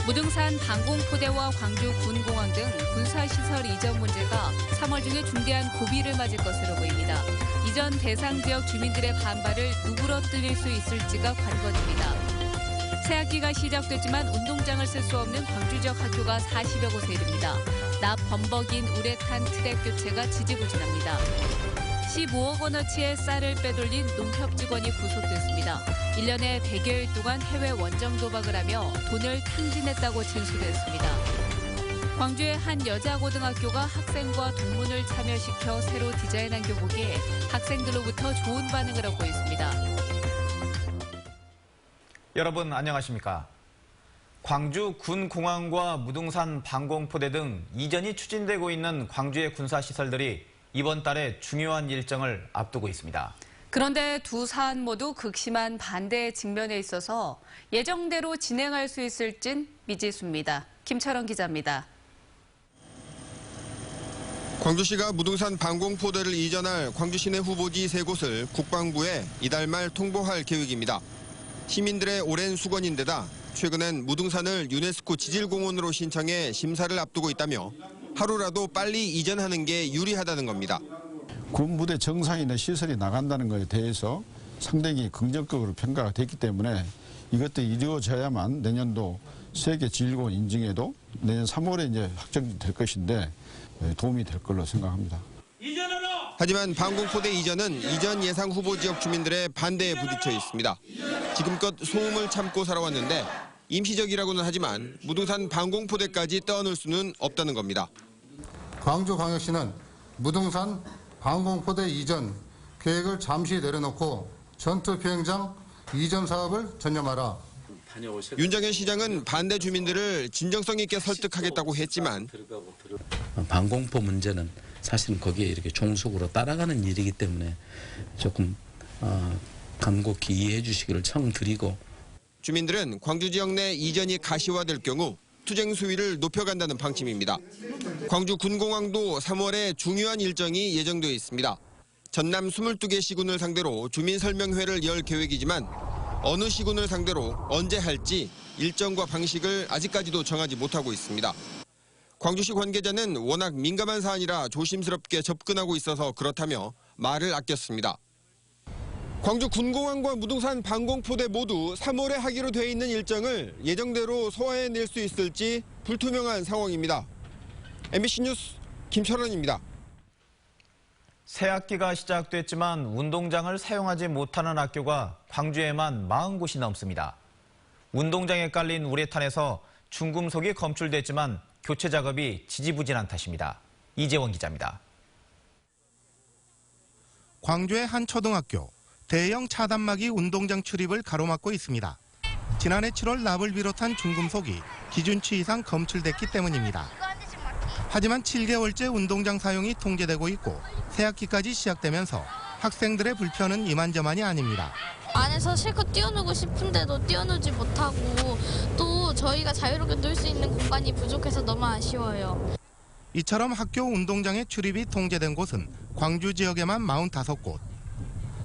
무등산 방공포대와 광주 군공항 등 군사시설 이전 문제가 3월 중에 중대한 고비를 맞을 것으로 보입니다. 이전 대상 지역 주민들의 반발을 누그러뜨릴 수 있을지가 관건입니다. 새학기가 시작됐지만 운동장을 쓸 수 없는 광주 지역 학교가 40여 곳에 이릅니다. 납 범벅인 우레탄 트랙 교체가 지지부진합니다. 15억 원어치의 쌀을 빼돌린 농협 직원이 구속됐습니다. 1년에 100여일 동안 해외 원정 도박을 하며 돈을 탕진했다고 진술했습니다. 광주의 한 여자고등학교가 학생과 동문을 참여시켜 새로 디자인한 교복에 학생들로부터 좋은 반응을 얻고 있습니다. 여러분 안녕하십니까? 광주 군공항과 무등산 방공포대 등 이전이 추진되고 있는 광주의 군사시설들이 이번 달에 중요한 일정을 앞두고 있습니다. 그런데 두 사안 모두 극심한 반대에 직면해 있어서 예정대로 진행할 수 있을진 미지수입니다. 김철원 기자입니다. 광주시가 무등산 방공포대를 이전할 광주 시내 후보지 3곳을 국방부에 이달 말 통보할 계획입니다. 시민들의 오랜 수건인데다 최근엔 무등산을 유네스코 지질공원으로 신청해 심사를 앞두고 있다며 하루라도 빨리 이전하는 게 유리하다는 겁니다. 군부대 정상인의 시설이 나간다는 것에 대해서 상당히 긍정적으로 평가가 됐기 때문에 이것들이 이루어져야만 내년도 세계 지질공원 인증에도 내년 3월에 이제 확정될 것인데 도움이 될 걸로 생각합니다. 하지만 방공포대 이전은 이전 예상 후보 지역 주민들의 반대에 부딪혀 있습니다. 지금껏 소음을 참고 살아왔는데 임시적이라고는 하지만 무등산 방공포대까지 떠안을 수는 없다는 겁니다. 광주광역시는 무등산 방공포대 이전 계획을 잠시 내려놓고 전투비행장 이전 사업을 전념하라. 윤정현 시장은 반대 주민들을 진정성 있게 설득하겠다고 했지만 방공포 문제는 사실은 거기에 이렇게 종속으로 따라가는 일이기 때문에 조금 간곡히 이해해 주시기를 청드리고 주민들은 광주 지역 내 이전이 가시화될 경우 투쟁 수위를 높여간다는 방침입니다. 광주 군공항도 3월에 중요한 일정이 예정되어 있습니다. 전남 22개 시군을 상대로 주민 설명회를 열 계획이지만 어느 시군을 상대로 언제 할지 일정과 방식을 아직까지도 정하지 못하고 있습니다. 광주시 관계자는 워낙 민감한 사안이라 조심스럽게 접근하고 있어서 그렇다며 말을 아꼈습니다. 광주 군공항과 무등산 방공포대 모두 3월에 하기로 돼 있는 일정을 예정대로 소화해낼 수 있을지 불투명한 상황입니다. MBC 뉴스 김철원입니다. 새학기가 시작됐지만 운동장을 사용하지 못하는 학교가 광주에만 40곳이 넘습니다. 운동장에 깔린 우레탄에서 중금속이 검출됐지만 교체 작업이 지지부진한 탓입니다. 이재원 기자입니다. 광주의 한 초등학교. 대형 차단막이 운동장 출입을 가로막고 있습니다. 지난해 7월 납을 비롯한 중금속이 기준치 이상 검출됐기 때문입니다. 하지만 7개월째 운동장 사용이 통제되고 있고 새학기까지 시작되면서 학생들의 불편은 이만저만이 아닙니다. 안에서 실컷 뛰어놀고 싶은데도 뛰어놀지 못하고 또 저희가 자유롭게 놀 수 있는 공간이 부족해서 너무 아쉬워요. 이처럼 학교 운동장의 출입이 통제된 곳은 광주 지역에만 45곳.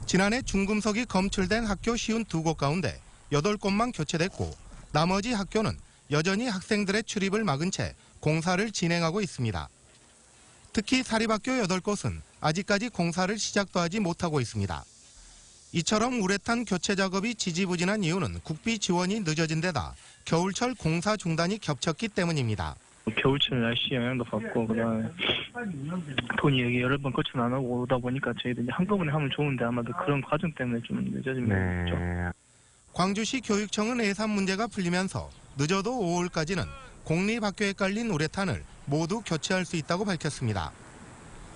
지난해 중금속이 검출된 학교 52곳 가운데 8곳만 교체됐고 나머지 학교는 여전히 학생들의 출입을 막은 채 공사를 진행하고 있습니다. 특히 사립학교 8곳은 아직까지 공사를 시작도 하지 못하고 있습니다. 이처럼 우레탄 교체 작업이 지지부진한 이유는 국비 지원이 늦어진 데다 겨울철 공사 중단이 겹쳤기 때문입니다. 겨울철 날씨 영향도 받고 그다음에 돈이 여기 여러 번 거쳐 나누고 오다 보니까 저희도 이제 한꺼번에 하면 좋은데 아마도 그런 과정 때문에 좀 늦어진 것 같죠. 광주시 교육청은 예산 문제가 풀리면서 늦어도 5월까지는 공립학교에 깔린 우레탄을 모두 교체할 수 있다고 밝혔습니다.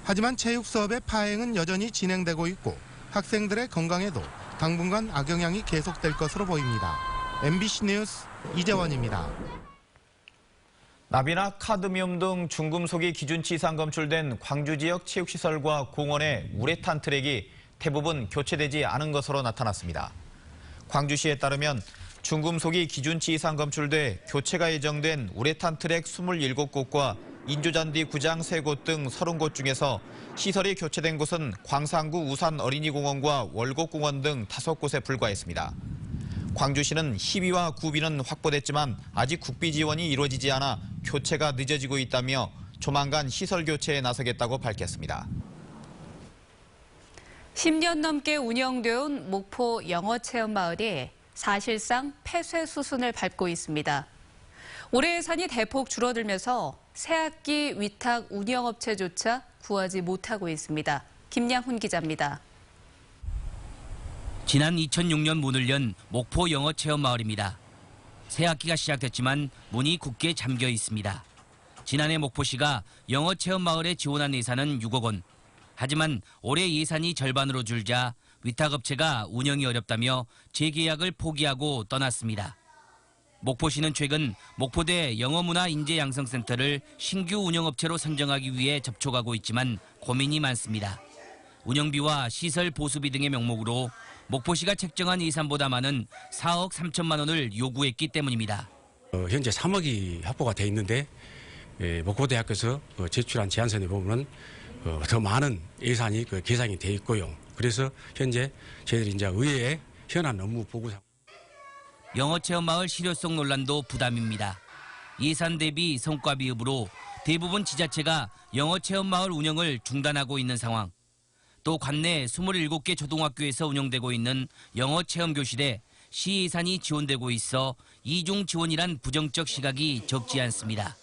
하지만 체육 수업의 파행은 여전히 진행되고 있고 학생들의 건강에도 당분간 악영향이 계속될 것으로 보입니다. MBC 뉴스 이재원입니다. 납이나 카드뮴 등 중금속이 기준치 이상 검출된 광주 지역 체육시설과 공원의 우레탄 트랙이 대부분 교체되지 않은 것으로 나타났습니다. 광주시에 따르면 중금속이 기준치 이상 검출돼 교체가 예정된 우레탄 트랙 27곳과 인조잔디 구장 3곳 등 30곳 중에서 시설이 교체된 곳은 광산구 우산 어린이공원과 월곡공원 등 5곳에 불과했습니다. 광주시는 희비와 구비는 확보됐지만 아직 국비 지원이 이루어지지 않아 교체가 늦어지고 있다며 조만간 시설 교체에 나서겠다고 밝혔습니다. 10년 넘게 운영되어 온 목포 영어체험마을이 사실상 폐쇄 수순을 밟고 있습니다. 올해 예산이 대폭 줄어들면서 새학기 위탁 운영업체조차 구하지 못하고 있습니다. 김양훈 기자입니다. 지난 2006년 문을 연 목포 영어체험마을입니다. 새학기가 시작됐지만 문이 굳게 잠겨 있습니다. 지난해 목포시가 영어체험마을에 지원한 예산은 6억 원. 하지만 올해 예산이 절반으로 줄자 위탁업체가 운영이 어렵다며 재계약을 포기하고 떠났습니다. 목포시는 최근 목포대 영어문화인재양성센터를 신규 운영업체로 선정하기 위해 접촉하고 있지만 고민이 많습니다. 운영비와 시설 보수비 등의 명목으로 목포시가 책정한 예산보다 많은 4억 3천만 원을 요구했기 때문입니다. 현재 3억이 확보가 돼 있는데 목포대학교에서 제출한 제안서에 보면 더 많은 예산이 계산이 돼 있고요. 그래서 현재 저희들이 이제 의회에 현안 업무 보고서 영어체험마을 실효성 논란도 부담입니다. 예산 대비 성과 비읍으로 대부분 지자체가 영어체험마을 운영을 중단하고 있는 상황. 또 관내 27개 초등학교에서 운영되고 있는 영어체험교실에 시 예산이 지원되고 있어 이중 지원이란 부정적 시각이 적지 않습니다.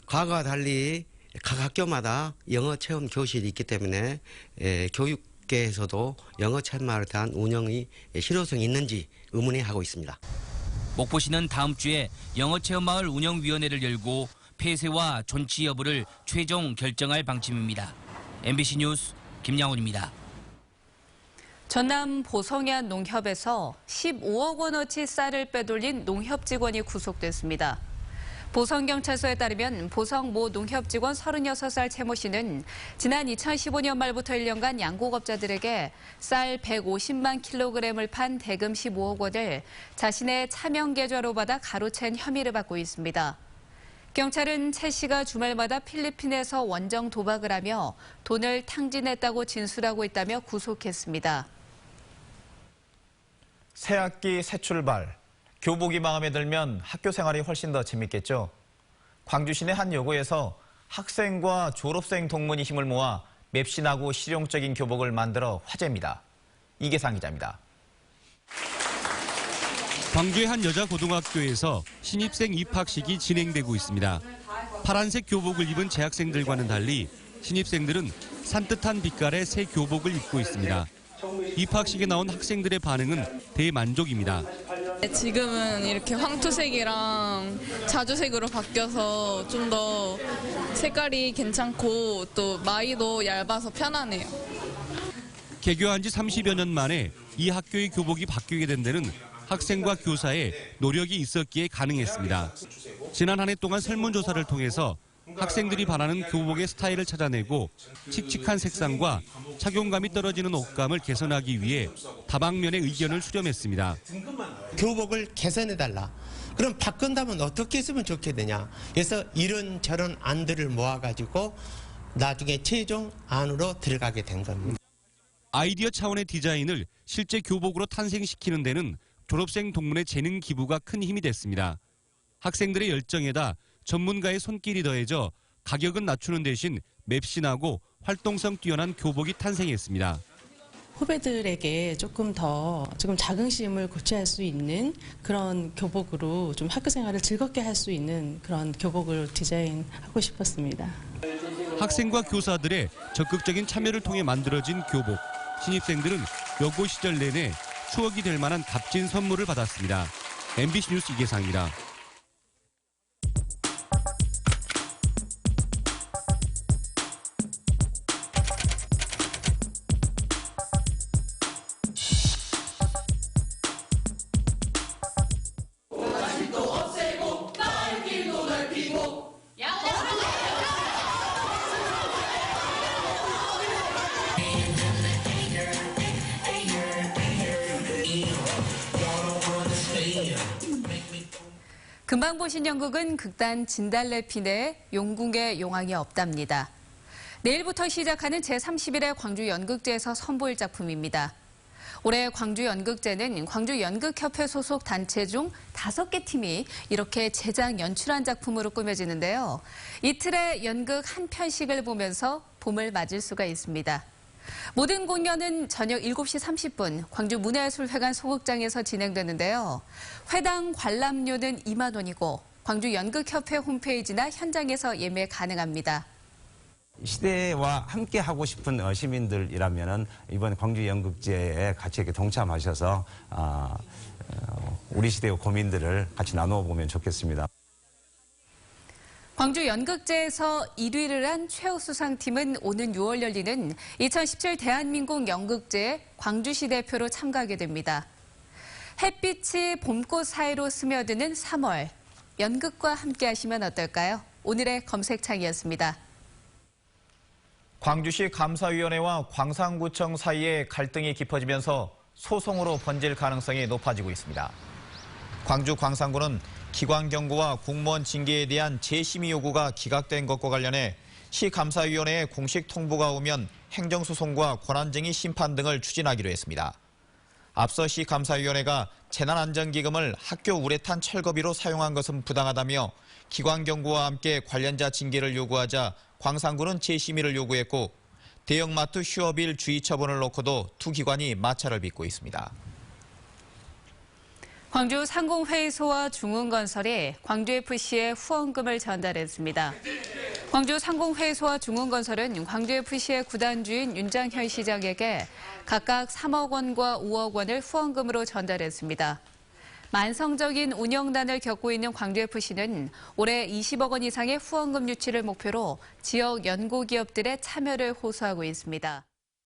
과거와 달리 각 학교마다 영어체험 교실이 있기 때문에 교육계에서도 영어체험마을에 대한 운영이 실효성이 있는지 의문해하고 있습니다. 목포시는 다음 주에 영어체험마을 운영위원회를 열고 폐쇄와 존치 여부를 최종 결정할 방침입니다. MBC 뉴스 김양훈입니다. 전남 보성의 한 농협에서 15억 원어치 쌀을 빼돌린 농협 직원이 구속됐습니다. 보성경찰서에 따르면 보성 모 농협 직원 36살 최모 씨는 지난 2015년 말부터 1년간 양곡업자들에게 쌀 150만 킬로그램을 판 대금 15억 원을 자신의 차명 계좌로 받아 가로챈 혐의를 받고 있습니다. 경찰은 최 씨가 주말마다 필리핀에서 원정 도박을 하며 돈을 탕진했다고 진술하고 있다며 구속했습니다. 새학기 새 출발. 교복이 마음에 들면 학교 생활이 훨씬 더 재밌겠죠. 광주 시내 한 여고에서 학생과 졸업생 동문이 힘을 모아 맵신하고 실용적인 교복을 만들어 화제입니다. 이계상 기자입니다. 광주의 한 여자 고등학교에서 신입생 입학식이 진행되고 있습니다. 파란색 교복을 입은 재학생들과는 달리 신입생들은 산뜻한 빛깔의 새 교복을 입고 있습니다. 입학식에 나온 학생들의 반응은 대만족입니다. 지금은 이렇게 황토색이랑 자주색으로 바뀌어서 좀 더 색깔이 괜찮고 또 마이도 얇아서 편하네요. 개교한 지 30여 년 만에 이 학교의 교복이 바뀌게 된 데는 학생과 교사의 노력이 있었기에 가능했습니다. 지난 한 해 동안 설문조사를 통해서 학생들이 바라는 교복의 스타일을 찾아내고 칙칙한 색상과 착용감이 떨어지는 옷감을 개선하기 위해 다방면의 의견을 수렴했습니다. 교복을 개선해달라. 그럼 바꾼다면 어떻게 했으면 좋겠느냐. 그래서 이런저런 안들을 모아가지고 나중에 최종 안으로 들어가게 된 겁니다. 아이디어 차원의 디자인을 실제 교복으로 탄생시키는 데는 졸업생 동문의 재능 기부가 큰 힘이 됐습니다. 학생들의 열정에다 전문가의 손길이 더해져 가격은 낮추는 대신 맵신하고 활동성 뛰어난 교복이 탄생했습니다. 후배들에게 조금 자긍심을 고취할 수 있는 그런 교복으로 좀 학교 생활을 즐겁게 할 수 있는 그런 교복을 디자인하고 싶었습니다. 학생과 교사들의 적극적인 참여를 통해 만들어진 교복. 신입생들은 여고 시절 내내 추억이 될 만한 값진 선물을 받았습니다. MBC 뉴스 이계상입니다. 금방 보신 연극은 극단 진달래핀의 용궁의 용왕이 없답니다. 내일부터 시작하는 제31회 광주 연극제에서 선보일 작품입니다. 올해 광주연극제는 광주연극협회 소속 단체 중 5개 팀이 이렇게 제작 연출한 작품으로 꾸며지는데요. 이틀의 연극 한 편씩을 보면서 봄을 맞을 수가 있습니다. 모든 공연은 저녁 7시 30분 광주 문화예술회관 소극장에서 진행되는데요. 회당 관람료는 2만 원이고 광주연극협회 홈페이지나 현장에서 예매 가능합니다. 시대와 함께 하고 싶은 시민들이라면은 이번 광주연극제에 같이 이렇게 동참하셔서 우리 시대의 고민들을 같이 나누어 보면 좋겠습니다. 광주연극제에서 1위를 한 최우수상팀은 오는 6월 열리는 2017 대한민국 연극제에 광주시 대표로 참가하게 됩니다. 햇빛이 봄꽃 사이로 스며드는 3월, 연극과 함께 하시면 어떨까요? 오늘의 검색창이었습니다. 광주시 감사위원회와 광산구청 사이에 갈등이 깊어지면서 소송으로 번질 가능성이 높아지고 있습니다. 광주 광산구는 기관 경고와 공무원 징계에 대한 재심의 요구가 기각된 것과 관련해 시감사위원회에 공식 통보가 오면 행정소송과 권한쟁의 심판 등을 추진하기로 했습니다. 앞서 시감사위원회가 재난안전기금을 학교 우레탄 철거비로 사용한 것은 부당하다며 기관 경고와 함께 관련자 징계를 요구하자 광산구는 재심의를 요구했고 대형마트 휴업일 주의 처분을 놓고도 두 기관이 마찰을 빚고 있습니다. 광주 상공회의소와 중흥건설이 광주FC에 후원금을 전달했습니다. 광주 상공회의소와 중흥건설은 광주FC의 구단주인 윤장현 시장에게 각각 3억 원과 5억 원을 후원금으로 전달했습니다. 만성적인 운영난을 겪고 있는 광주FC는 올해 20억 원 이상의 후원금 유치를 목표로 지역 연구기업들의 참여를 호소하고 있습니다.